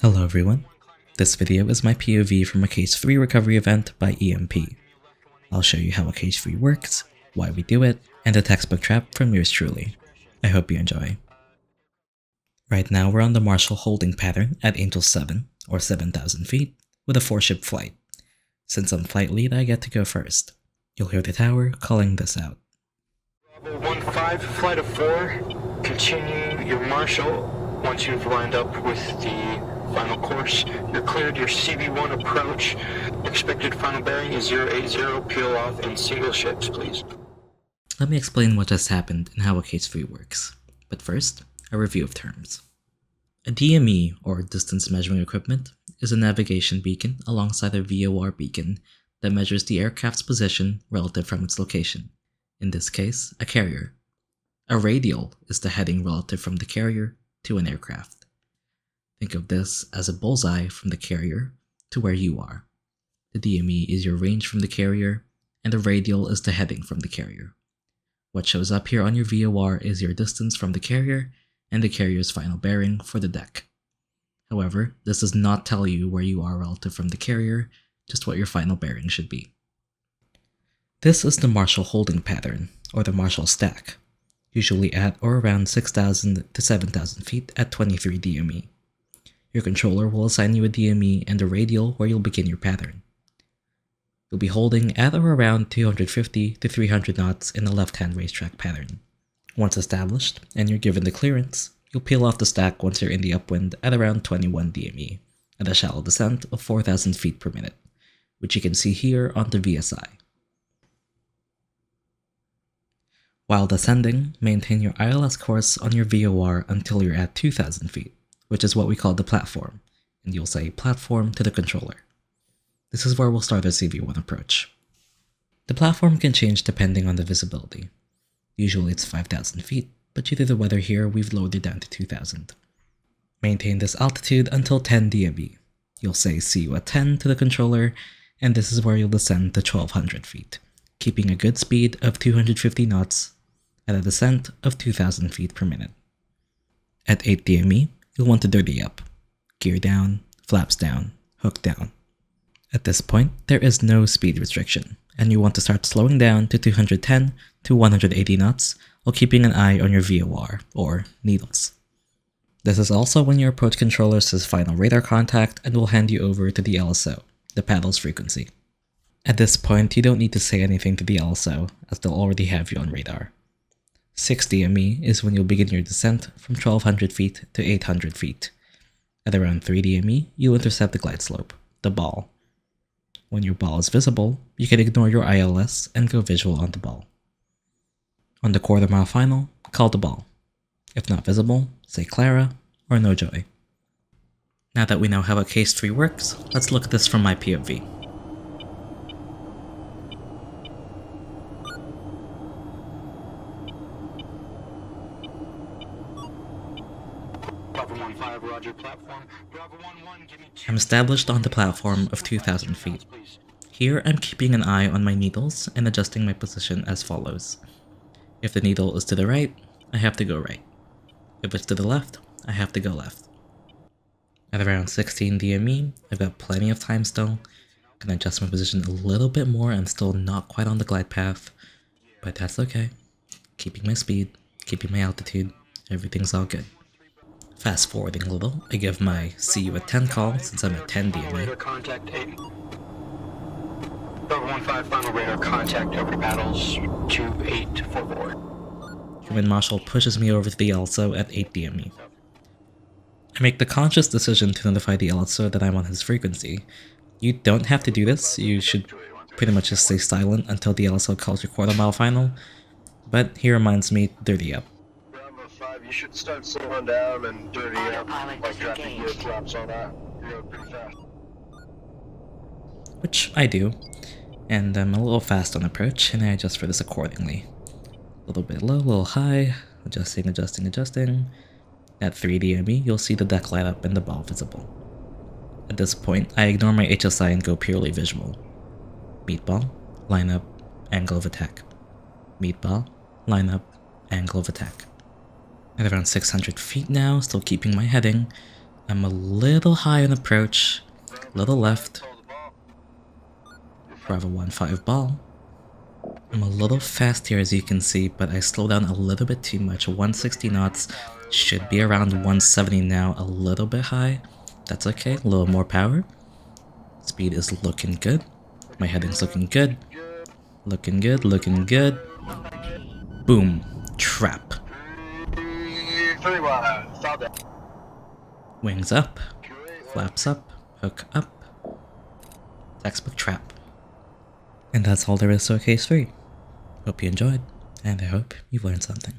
Hello everyone, this video is my POV from a Case 3 recovery event by EMP. I'll show you how a Case 3 works, why we do it, and a textbook trap from yours truly. I hope you enjoy. Right now we're on the Marshal holding pattern at Angel 7, or 7,000 feet, with a 4-ship flight. Since I'm flight lead, I get to go first. You'll hear the tower calling this out. Bravo 1-5, flight of 4, continue your Marshal. Once you've lined up with the final course, you're cleared your CV1 approach. Expected final bearing is 080, peel off in single ships, please. Let me explain what just happened and how a Case 3 works. But first, a review of terms. A DME, or Distance Measuring Equipment, is a navigation beacon alongside a VOR beacon that measures the aircraft's position relative from its location, in this case, a carrier. A radial is the heading relative from the carrier to an aircraft. Think of this as a bullseye from the carrier to where you are. The DME is your range from the carrier, and the radial is the heading from the carrier. What shows up here on your VOR is your distance from the carrier and the carrier's final bearing for the deck. However, this does not tell you where you are relative from the carrier, just what your final bearing should be. This is the Marshal holding pattern, or the Marshal stack, usually at or around 6,000 to 7,000 feet at 23 DME. Your controller will assign you a DME and a radial where you'll begin your pattern. You'll be holding at or around 250 to 300 knots in the left-hand racetrack pattern. Once established, and you're given the clearance, you'll peel off the stack once you're in the upwind at around 21 DME, at a shallow descent of 4,000 feet per minute, which you can see here on the VSI. While descending, maintain your ILS course on your VOR until you're at 2,000 feet, which is what we call the platform, and you'll say platform to the controller. This is where we'll start our CV1 approach. The platform can change depending on the visibility. Usually it's 5,000 feet, but due to the weather here, we've lowered it down to 2,000. Maintain this altitude until 10 DME. You'll say see you at 10 to the controller, and this is where you'll descend to 1,200 feet, keeping a good speed of 250 knots at a descent of 2,000 feet per minute. At 8 DME, you'll want to dirty up. Gear down, flaps down, hook down. At this point, there is no speed restriction, and you want to start slowing down to 210 to 180 knots while keeping an eye on your VOR, or needles. This is also when your approach controller says final radar contact and will hand you over to the LSO, the paddle's frequency. At this point, you don't need to say anything to the LSO, as they'll already have you on radar. 6 DME is when you'll begin your descent from 1,200 feet to 800 feet. At around 3 DME, you'll intercept the glide slope, the ball. When your ball is visible, you can ignore your ILS and go visual on the ball. On the quarter-mile final, call the ball. If not visible, say Clara or no joy. Now that we know how a Case 3 works, let's look at this from my POV. Bravo 1-5, roger, platform. Bravo 1-1, give me 2. I'm established on the platform of 2,000 feet. Here I'm keeping an eye on my needles and adjusting my position as follows. If the needle is to the right, I have to go right. If it's to the left, I have to go left. At around 16 DME, I've got plenty of time still. Can adjust my position a little bit more. I'm still not quite on the glide path, but that's okay. Keeping my speed, keeping my altitude, everything's all good. Fast forwarding a little, I give my see you at 10 call since I'm at 10 DME. Radar contact 8. Bravo 1-5, final radar contact over paddles 2-8 forward. Human Marshal pushes me over to the LSO at 8 DME. I make the conscious decision to notify the LSO that I'm on his frequency. You don't have to do this, you should pretty much just stay silent until the LSO calls your quarter-mile final, but he reminds me, dirty up. Bravo 5, you should start slowing down and dirty up, like dropping gear flaps on that. You're going pretty fast. Which I do, and I'm a little fast on approach, and I adjust for this accordingly. A little bit low, a little high, adjusting. At 3 DME, you'll see the deck light up and the ball visible. At this point, I ignore my HSI and go purely visual. Meatball, line up, angle of attack. Meatball, line up, angle of attack. At around 600 feet now, still keeping my heading, I'm a little high on approach, little left, Bravo 1-5 ball. I'm a little fast here as you can see, but I slow down a little bit too much. 160 knots, should be around 170 now, a little bit high. That's okay, a little more power. Speed is looking good. My heading's looking good. Looking good, looking good. Boom. Trap. Wings up. Flaps up. Hook up. Textbook trap. And that's all there is to a case 3. Hope you enjoyed, and I hope you've learned something.